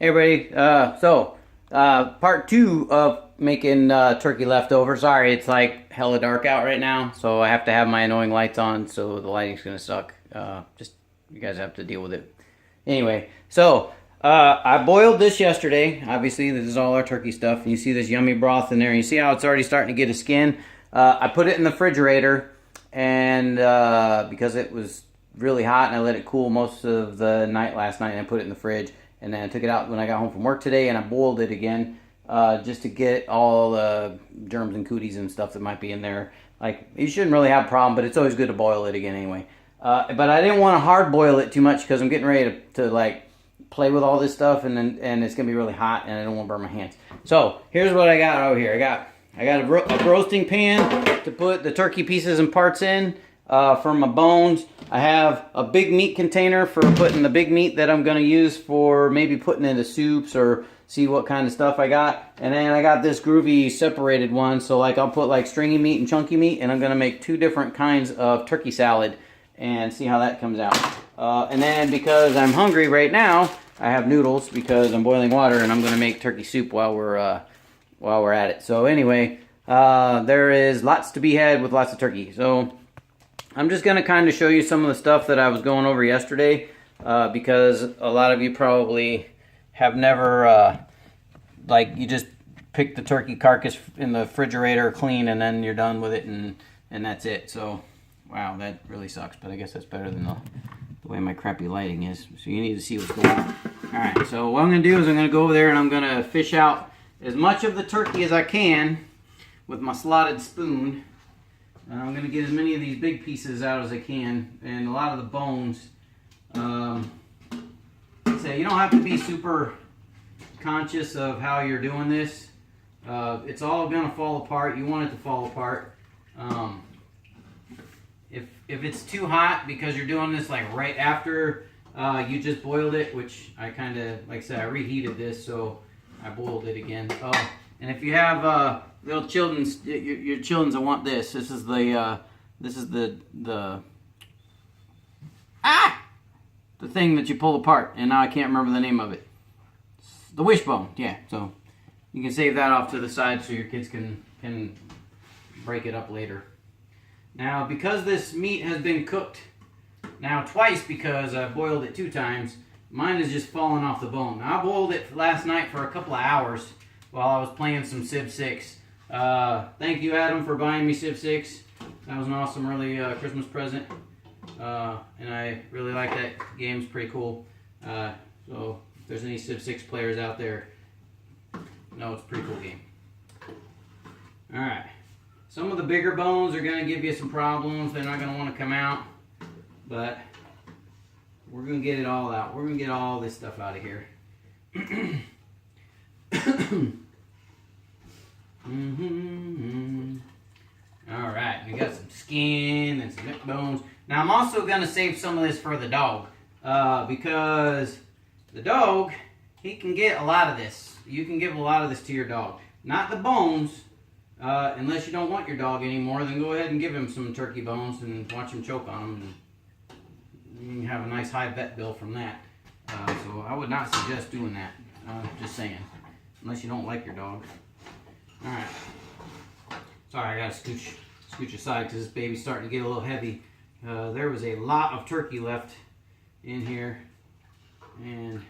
Hey everybody, part two of making turkey leftovers. Sorry, it's like hella dark out right now, so I have to have my annoying lights on, so the lighting's gonna suck. Just, you guys have to deal with it. Anyway, I boiled this yesterday. Obviously, this is all our turkey stuff, and you see this yummy broth in there, and you see how it's already starting to get a skin. I put it in the refrigerator, and because it was really hot, and I let it cool most of the night last night, and I put it in the fridge. And then I took it out when I got home from work today, and I boiled it again just to get all the germs and cooties and stuff that might be in there. Like, you shouldn't really have a problem, but it's always good to boil it again anyway. But I didn't want to hard boil it too much because I'm getting ready to like play with all this stuff, and it's gonna be really hot, and I don't want to burn my hands. So here's what I got over here. I got a roasting pan to put the turkey pieces and parts in. For my bones, I have a big meat container for putting the big meat that I'm going to use for maybe putting into soups or see what kind of stuff I got. And then I got this groovy separated one, so like I'll put like stringy meat and chunky meat, and I'm going to make two different kinds of turkey salad and see how that comes out. And then because I'm hungry right now, I have noodles because I'm boiling water, and I'm going to make turkey soup while we're at it. So anyway, there is lots to be had with lots of turkey. So I'm just going to kind of show you some of the stuff that I was going over yesterday because a lot of you probably have never, like, you just pick the turkey carcass in the refrigerator clean and then you're done with it and that's it. So, wow, that really sucks, but I guess that's better than the way my crappy lighting is. So you need to see what's going on. Alright, so what I'm going to do is I'm going to go over there and I'm going to fish out as much of the turkey as I can with my slotted spoon. I'm going to get as many of these big pieces out as I can, and a lot of the bones. You don't have to be super conscious of how you're doing this. It's all going to fall apart. You want it to fall apart. If it's too hot because you're doing this like right after you just boiled it, which I kind of, like I said, I reheated this, so I boiled it again. Oh, and if you have little children's, your children's will want this. This is the thing that you pull apart, and now I can't remember the name of it. The wishbone, yeah. So you can save that off to the side so your kids can break it up later. Now, because this meat has been cooked now twice because I boiled it 2 times, mine is just falling off the bone. Now, I boiled it last night for a couple of hours while I was playing some Civ 6. Thank you, Adam, for buying me Civ 6. That was an awesome early Christmas present. And I really like that game. It's pretty cool. So if there's any Civ 6 players out there, no, it's a pretty cool game. Alright. Some of the bigger bones are going to give you some problems. They're not going to want to come out. But we're going to get it all out. We're going to get all this stuff out of here. Alright, we got some skin and some neck bones. Now I'm also going to save some of this for the dog. Because the dog, he can get a lot of this. You can give a lot of this to your dog. Not the bones, unless you don't want your dog anymore, then go ahead and give him some turkey bones and watch him choke on them. And you can have a nice high vet bill from that. So I would not suggest doing that. Just saying. Unless you don't like your dog. Alright. Sorry, I gotta scooch aside because this baby's starting to get a little heavy. There was a lot of turkey left in here, and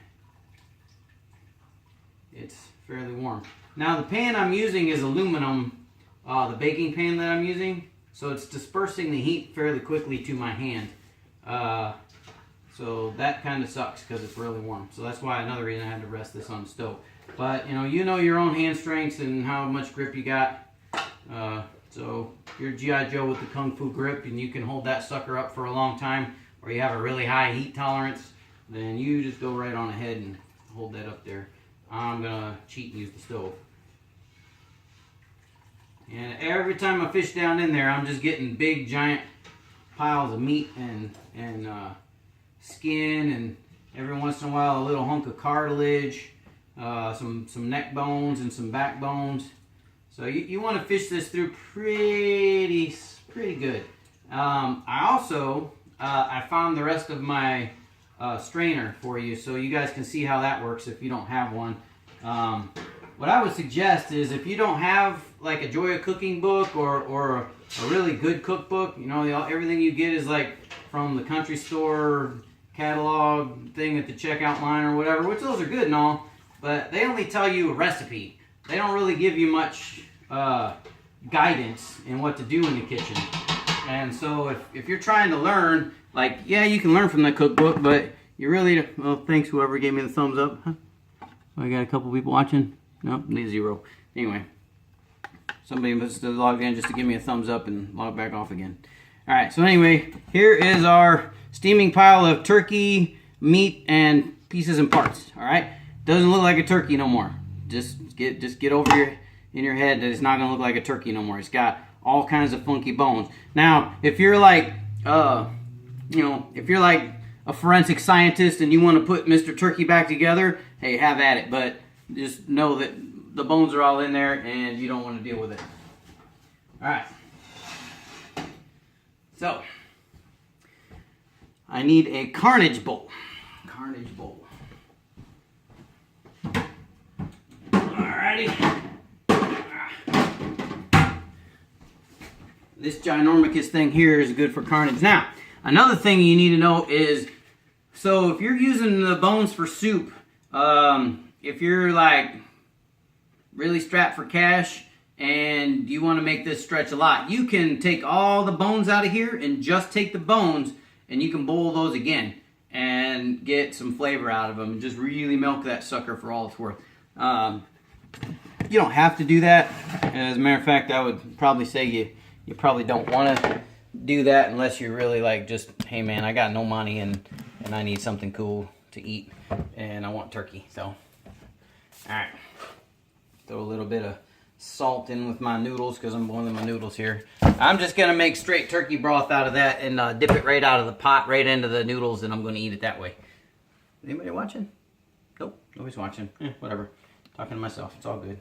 it's fairly warm. Now the pan I'm using is aluminum, the baking pan that I'm using, so it's dispersing the heat fairly quickly to my hand. So that kind of sucks because it's really warm. So that's why another reason I had to rest this on the stove. But you know your own hand strengths and how much grip you got. So if you're G.I. Joe with the Kung Fu grip and you can hold that sucker up for a long time, or you have a really high heat tolerance, then you just go right on ahead and hold that up there. I'm gonna cheat and use the stove. And every time I fish down in there, I'm just getting big giant piles of meat and skin, and every once in a while a little hunk of cartilage, some neck bones and some back bones. So you want to fish this through pretty good. I also I found the rest of my strainer for you so you guys can see how that works if you don't have one. What I would suggest is if you don't have like a Joya cooking book or a really good cookbook, you know, everything you get is like from the country store catalog thing at the checkout line or whatever, which those are good and all, but they only tell you a recipe. They don't really give you much guidance in what to do in the kitchen. And so if you're trying to learn, like, yeah, you can learn from the cookbook, but you really, well, thanks whoever gave me the thumbs up. Huh? I got a couple people watching. Nope, need 0. Anyway, somebody must have logged in just to give me a thumbs up and log back off again. All right, so anyway, here is our steaming pile of turkey, meat, and pieces and parts. All right, doesn't look like a turkey no more. Just get over in your head that it's not gonna look like a turkey no more. It's got all kinds of funky bones. Now, if you're like, you know, if you're like a forensic scientist and you want to put Mr. Turkey back together, hey, have at it. But just know that the bones are all in there and you don't want to deal with it. All right. So, I need a carnage bowl. Carnage bowl. Alrighty. This ginormous thing here is good for carnage. Now, another thing you need to know is, so if you're using the bones for soup, if you're like really strapped for cash and you want to make this stretch a lot, you can take all the bones out of here and just take the bones and you can boil those again and get some flavor out of them and just really milk that sucker for all it's worth. You don't have to do that. As a matter of fact, I would probably say you probably don't want to do that unless you're really like just, hey man, I got no money and I need something cool to eat and I want turkey. So, all right, throw a little bit of salt in with my noodles because I'm boiling my noodles here. I'm just gonna make straight turkey broth out of that and dip it right out of the pot right into the noodles, and I'm gonna eat it that way. Anybody watching? Nope, nobody's watching. Whatever. Talking to myself. It's all good.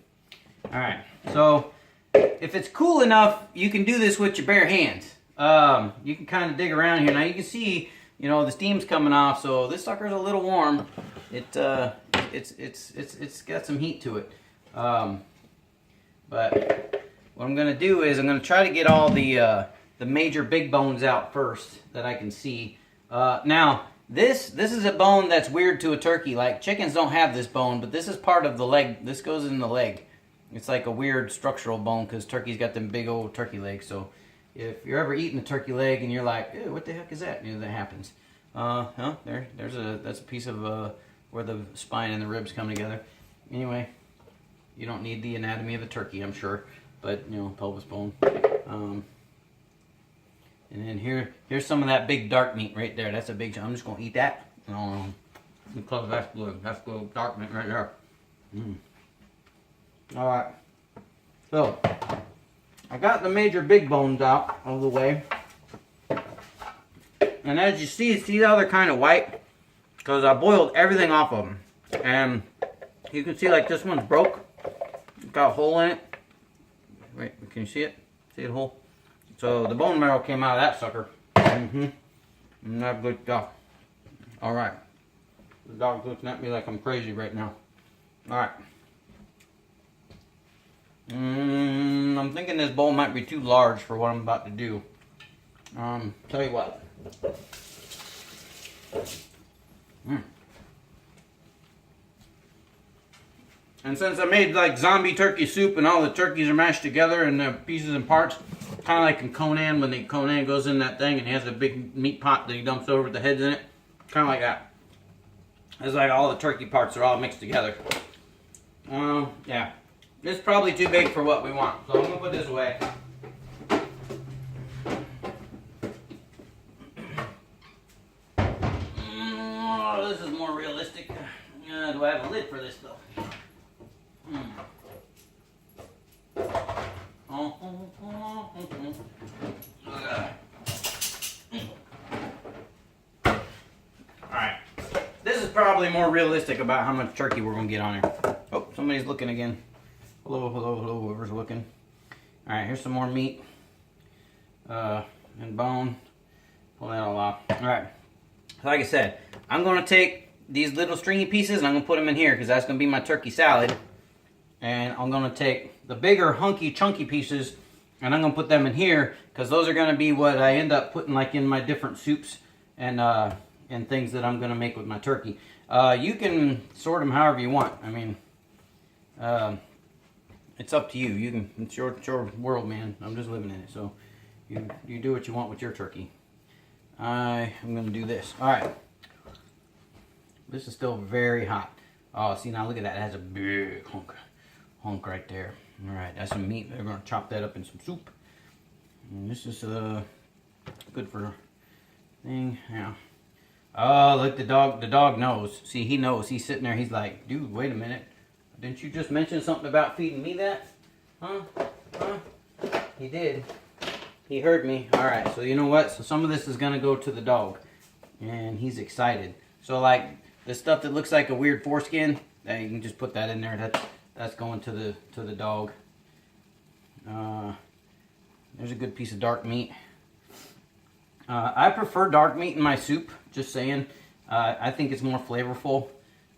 All right. So if it's cool enough, you can do this with your bare hands. You can kind of dig around here. Now you can see, you know, the steam's coming off, so this sucker's a little warm. It's got some heat to it. But what I'm gonna do is I'm gonna try to get all the major big bones out first that I can see. Now this is a bone that's weird to a turkey. Like chickens don't have this bone, but this is part of the leg. This goes in the leg. It's like a weird structural bone because turkey's got them big old turkey legs. So if you're ever eating a turkey leg and you're like, ew, what the heck is that? You know, that happens. That's a piece of where the spine and the ribs come together. Anyway, you don't need the anatomy of a turkey, I'm sure, but you know, pelvis bone. And then here's some of that big dark meat right there. That's a big. I'm just gonna eat that. Because that's good. That's good dark meat right there. All right. So I got the major big bones out of the way, and as you see how they're kind of white because I boiled everything off of them, and you can see like this one's broke. It's got a hole in it. Wait, can you see it? See the hole? So the bone marrow came out of that sucker. And that's good stuff. All right. The dog's looking at me like I'm crazy right now. All right. I'm thinking this bowl might be too large for what I'm about to do. Tell you what. And since I made like zombie turkey soup and all the turkeys are mashed together and the pieces and parts, kind of like in Conan when Conan goes in that thing and he has a big meat pot that he dumps over with the heads in it. Kind of like that. It's like all the turkey parts are all mixed together. Yeah. It's probably too big for what we want, so I'm going to put this away. Oh, this is more realistic. Do I have a lid for this though? Alright. This is probably more realistic about how much turkey we're going to get on here. Oh, somebody's looking again. Hello, whoever's looking. Alright, here's some more meat. And bone. Pull that all off. Alright. like I said, I'm going to take these little stringy pieces and I'm going to put them in here because that's going to be my turkey salad. And I'm going to take the bigger, hunky, chunky pieces and I'm going to put them in here because those are going to be what I end up putting like in my different soups and things that I'm going to make with my turkey. You can sort them however you want. I mean, it's up to you. It's your world, man. I'm just living in it. So you do what you want with your turkey. I'm going to do this. All right. This is still very hot. Oh, see now look at that. It has a big hunk right there. All right, that's some meat. We're going to chop that up in some soup. And this is good for thing. Yeah. Oh, look, the dog knows. See, he knows. He's sitting there. He's like, dude, wait a minute. Didn't you just mention something about feeding me that? Huh? He did. He heard me. All right, so you know what? So some of this is going to go to the dog. And he's excited. So like the stuff that looks like a weird foreskin, you can just put that in there. That's going to the dog. There's a good piece of dark meat. I prefer dark meat in my soup, just saying. I think it's more flavorful.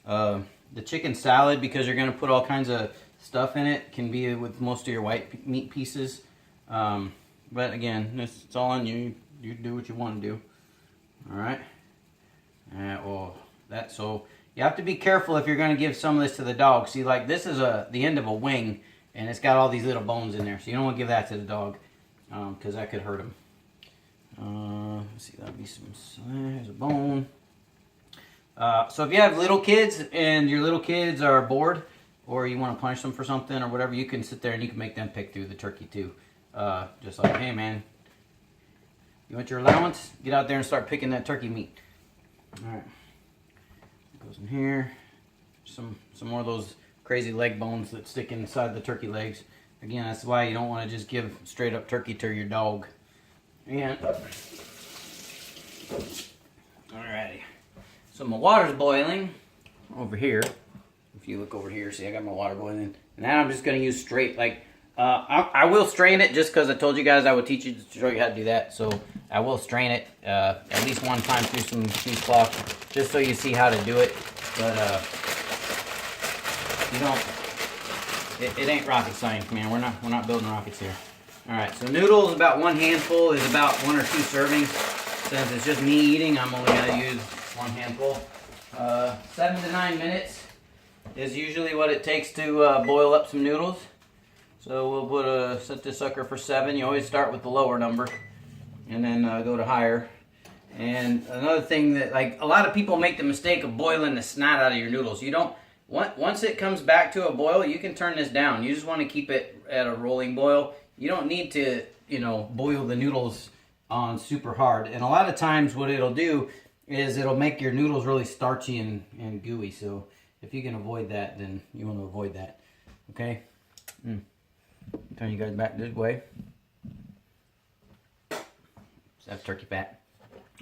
The chicken salad, because you're going to put all kinds of stuff in it, can be with most of your white meat pieces. But again, it's all on you. You do what you want to do. All right. So you have to be careful if you're going to give some of this to the dog. See, like this is the end of a wing, and it's got all these little bones in there. So you don't want to give that to the dog, because that could hurt him. Let's see, that'd be there's a bone. So if you have little kids and your little kids are bored, or you want to punish them for something or whatever, you can sit there and you can make them pick through the turkey too. Just like, hey man, you want your allowance? Get out there and start picking that turkey meat. All right, goes in here. Some more of those crazy leg bones that stick inside the turkey legs. Again, that's why you don't want to just give straight up turkey to your dog. And alrighty, so my water's boiling over here. If you look over here, see I got my water boiling, and now I'm just going to use straight. Like I will strain it just because I told you guys I would teach you to show you how to do that. So I will strain it at least one time through some cheesecloth, just so you see how to do it. But you don't. It ain't rocket science, man. We're not building rockets here. All right, so noodles, about one handful is about 1 or 2 servings. Since it's just me eating, I'm only gonna use 1 handful. 7 to 9 minutes is usually what it takes to boil up some noodles. So we'll set this sucker for 7. You always start with the lower number and then go to higher. And another thing that, like, a lot of people make the mistake of boiling the snot out of your noodles. You don't, once it comes back to a boil, you can turn this down. You just want to keep it at a rolling boil. You don't need to, boil the noodles on super hard. And a lot of times what it'll do is it'll make your noodles really starchy and gooey. So if you can avoid that, then you want to avoid that. Okay? Turn you guys back this way. That's turkey fat.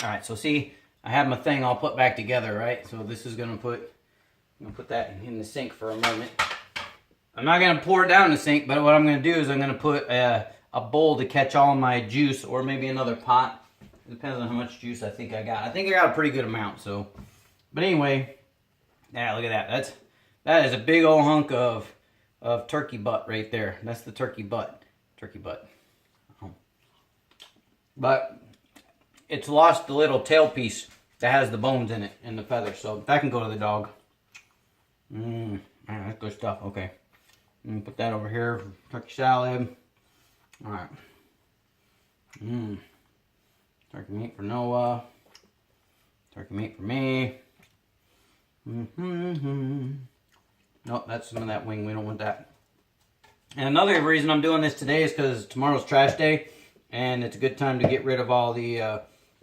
All right, so see, I have my thing all put back together, right? So this is I'm gonna put that in the sink for a moment. I'm not gonna pour it down in the sink, but what I'm gonna do is I'm gonna put a bowl to catch all my juice, or maybe another pot. It depends on how much juice I think I got. I think I got a pretty good amount. So, but anyway, yeah, look at that. That is a big old hunk of turkey butt right there. That's the turkey butt. Turkey butt. But it's lost the little tail piece that has the bones in it and the feathers. So that can go to the dog. Man, that's good stuff. Okay. Put that over here for turkey salad. All right. Turkey meat for Noah. Turkey meat for me. Nope, that's some of that wing. We don't want that. And another reason I'm doing this today is because tomorrow's trash day, and it's a good time to get rid of all the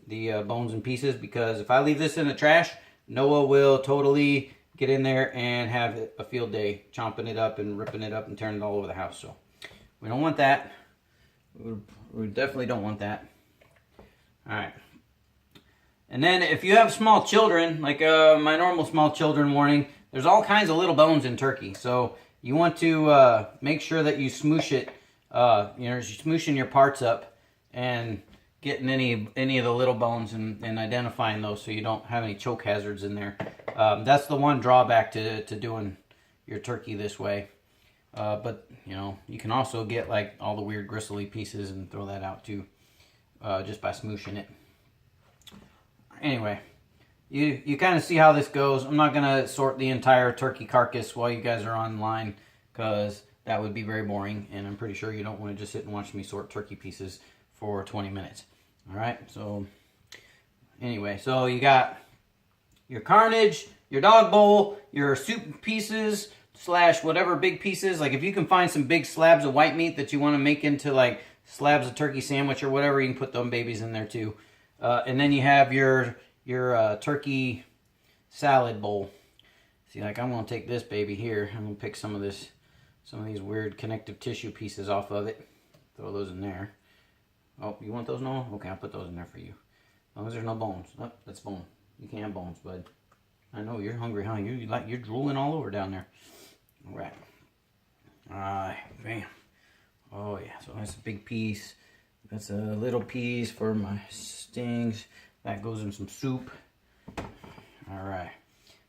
bones and pieces. Because if I leave this in the trash, Noah will totally get in there and have a field day, chomping it up and ripping it up and turning it all over the house. So we don't want that. We definitely don't want that. All right. And then if you have small children, like my normal small children warning, there's all kinds of little bones in turkey. So you want to make sure that you smoosh it, you're smooshing your parts up and getting any of the little bones and identifying those, so you don't have any choke hazards in there. That's the one drawback to doing your turkey this way. But you know, you can also get like all the weird gristly pieces and throw that out too, just by smooshing it. Anyway, you kind of see how this goes. I'm not gonna sort the entire turkey carcass while you guys are online, because that would be very boring, and I'm pretty sure you don't want to just sit and watch me sort turkey pieces for 20 minutes. All right, so anyway, so you got your carnage, your dog bowl, your soup pieces / whatever big pieces. Like if you can find some big slabs of white meat that you want to make into like slabs of turkey sandwich or whatever, you can put them babies in there too. And then you have your turkey salad bowl. See, like I'm gonna take this baby here. I'm gonna pick some of these weird connective tissue pieces off of it. Throw those in there. Oh, you want those, Noah? Okay, I'll put those in there for you. As long as there's no bones. Oh, that's bone. You can't have bones, bud. I know you're hungry, huh? You're drooling all over down there. All right. All right, bam. Oh yeah. So that's a big piece. That's a little piece for my stings. That goes in some soup. All right.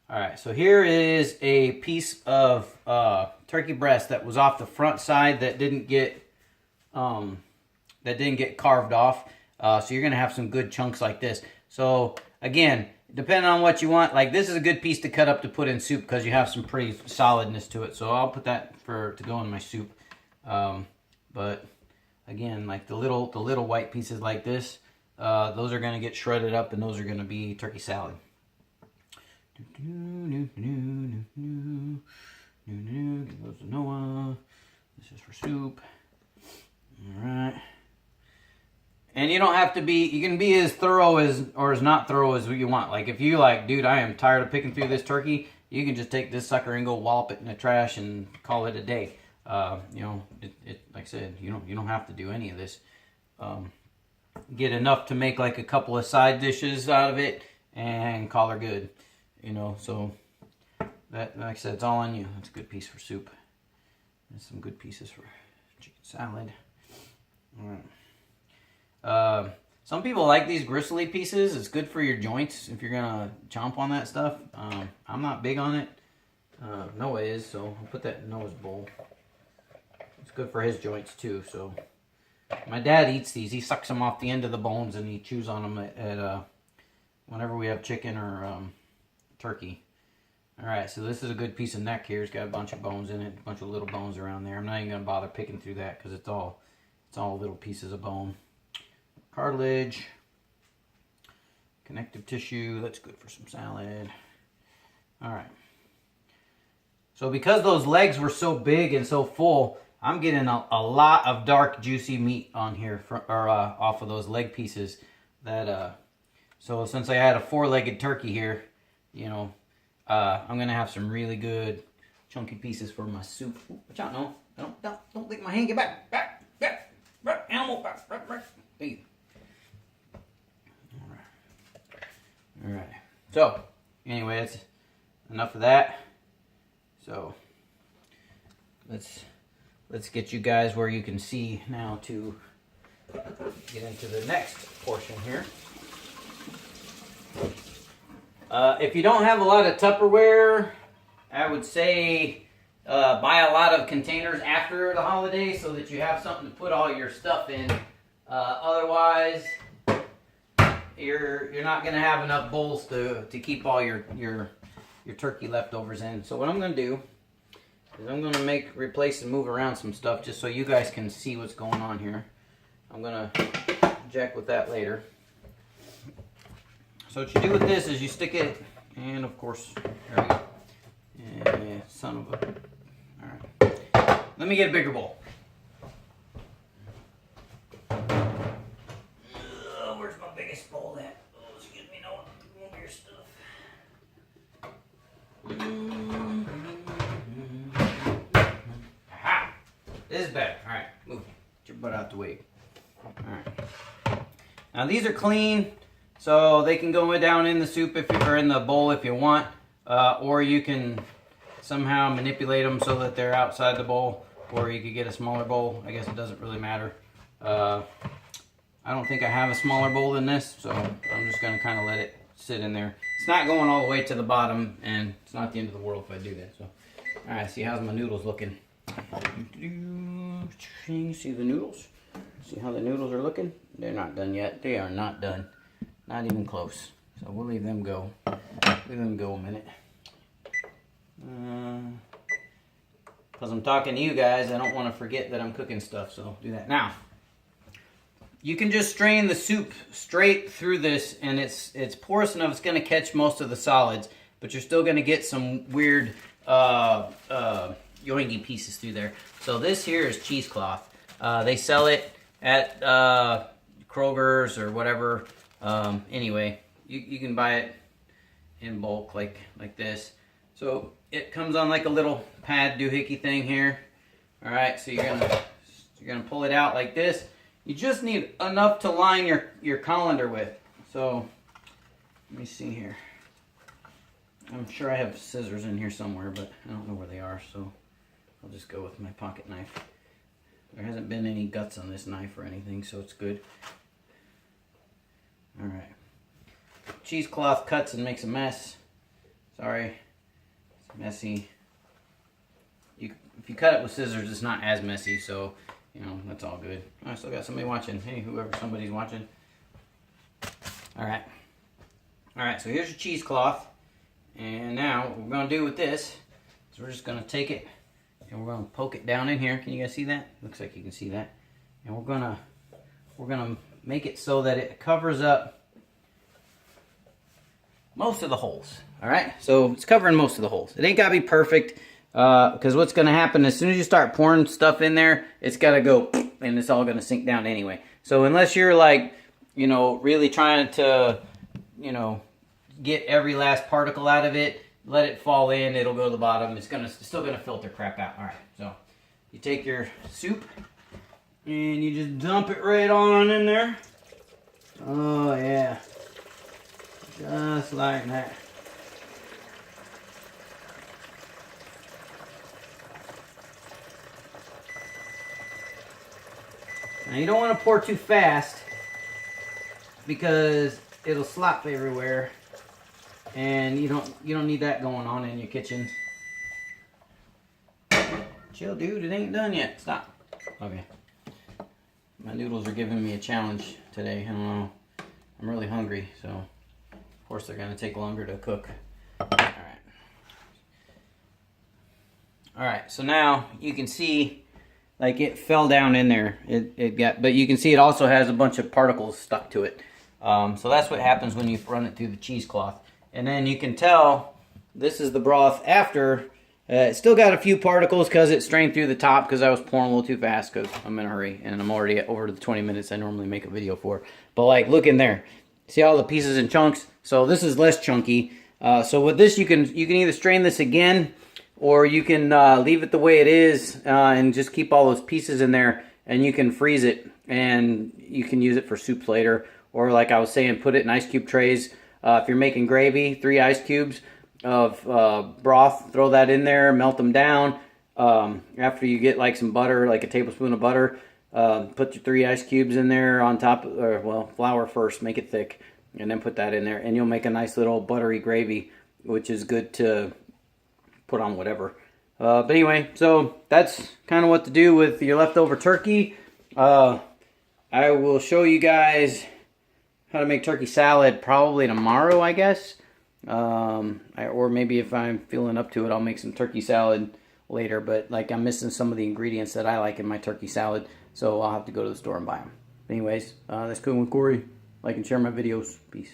All right. So here is a piece of turkey breast that was off the front side that didn't get carved off. So you're gonna have some good chunks like this. So again, depending on what you want, like this is a good piece to cut up to put in soup because you have some pretty solidness to it. So I'll put that to go in my soup. But again, like the little white pieces like this, those are gonna get shredded up, and those are gonna be turkey salad. Give those to Noah. This is for soup. All right. And you don't have to be, you can be as thorough or as not thorough as you want. Like if you like, dude, I am tired of picking through this turkey, you can just take this sucker and go wallop it in the trash and call it a day. You know, like I said, you don't have to do any of this. Get enough to make like a couple of side dishes out of it and call her good. You know, so that, like I said, it's all on you. That's a good piece for soup. And some good pieces for chicken salad. All right. Some people like these gristly pieces. It's good for your joints if you're gonna chomp on that stuff. I'm not big on it. Noah is, so I'll put that in Noah's bowl. It's good for his joints too. So my dad eats these. He sucks them off the end of the bones and he chews on them at whenever we have chicken or turkey. All right, so this is a good piece of neck here. It's got a bunch of bones in it, a bunch of little bones around there. I'm not even gonna bother picking through that because it's all little pieces of bone. Cartilage, connective tissue, that's good for some salad. All right. So because those legs were so big and so full, I'm getting a lot of dark, juicy meat on here, off of those leg pieces. So since I had a 4-legged turkey here, you know, I'm gonna have some really good, chunky pieces for my soup. Ooh, watch out, no! Don't lick my hand. Get back, animal, back. Hey. All right. So, anyway, that's enough of that. So, let's get you guys where you can see now to get into the next portion here. If you don't have a lot of Tupperware, I would say buy a lot of containers after the holiday so that you have something to put all your stuff in. Otherwise, you're not going to have enough bowls to keep all your turkey leftovers in. So what I'm going to do is I'm going to replace and move around some stuff just so you guys can see what's going on here. I'm going to jack with that later. So what you do with this is you stick it, and of course, there we go. Yeah, son of a... All right. Let me get a bigger bowl. Where's my biggest bowl at? Oh, excuse me, no, move your stuff. Aha! This is better. All right, move. Get your butt out the way. All right. Now these are clean, so they can go down in the soup or in the bowl if you want, or you can somehow manipulate them so that they're outside the bowl, or you could get a smaller bowl. I guess it doesn't really matter. I don't think I have a smaller bowl than this, so I'm just gonna kind of let it sit in there. It's not going all the way to the bottom, and it's not the end of the world if I do that. So, all right, see how's my noodles looking? See the noodles? See how the noodles are looking? They're not done yet. They are not done. Not even close. So we'll leave them go. Leave them go a minute. Because I'm talking to you guys, I don't want to forget that I'm cooking stuff, so do that. Now, you can just strain the soup straight through this, and it's porous enough, it's going to catch most of the solids, but you're still going to get some weird yoingy pieces through there. So this here is cheesecloth. They sell it at Kroger's or whatever. Anyway, you can buy it in bulk like this. So it comes on like a little pad doohickey thing here. All right, so you're gonna pull it out like this. You just need enough to line your colander with. So let me see here. I'm sure I have scissors in here somewhere, but I don't know where they are, so I'll just go with my pocket knife. There hasn't been any guts on this knife or anything, so it's good. All right. Cheesecloth cuts and makes a mess. Sorry, it's messy. If you cut it with scissors, it's not as messy, so you know that's all good. I still got somebody watching. Hey, whoever somebody's watching. All right. So here's your cheesecloth, and now what we're gonna do with this is we're just gonna take it and we're gonna poke it down in here. Can you guys see that? Looks like you can see that. And we're gonna make it so that it covers up most of the holes. All right, so it's covering most of the holes. It ain't gotta be perfect, because what's gonna happen as soon as you start pouring stuff in there, it's gotta go, and it's all gonna sink down anyway. So unless you're like, you know, really trying to, you know, get every last particle out of it, let it fall in, it'll go to the bottom. It's still gonna filter crap out. All right, so you take your soup and you just dump it right on in there. Oh yeah, just like that. Now you don't want to pour too fast because it'll slop everywhere, and you don't need that going on in your kitchen. Chill, dude. It ain't done yet. Stop. Okay. My noodles are giving me a challenge today. I don't know. I'm really hungry, so of course they're gonna take longer to cook. All right. All right. So now you can see. Like it fell down in there. But you can see it also has a bunch of particles stuck to it. So that's what happens when you run it through the cheesecloth. And then you can tell this is the broth after. It's still got a few particles because it strained through the top because I was pouring a little too fast because I'm in a hurry and I'm already over the 20 minutes I normally make a video for. But like, look in there. See all the pieces and chunks? So this is less chunky. So with this, you can either strain this again, or you can leave it the way it is and just keep all those pieces in there, and you can freeze it and you can use it for soups later. Or like I was saying, put it in ice cube trays. If you're making gravy, 3 ice cubes of broth, throw that in there, melt them down. After you get like some butter, like a tablespoon of butter, put your 3 ice cubes in there on top, or well, flour first, make it thick, and then put that in there, and you'll make a nice little buttery gravy, which is good to put on whatever. But anyway, so that's kind of what to do with your leftover turkey. I will show you guys how to make turkey salad probably tomorrow, I guess. Or maybe if I'm feeling up to it, I'll make some turkey salad later. But like I'm missing some of the ingredients that I like in my turkey salad, so I'll have to go to the store and buy them. Anyways, that's Cooking with Cory. Like and share my videos. Peace.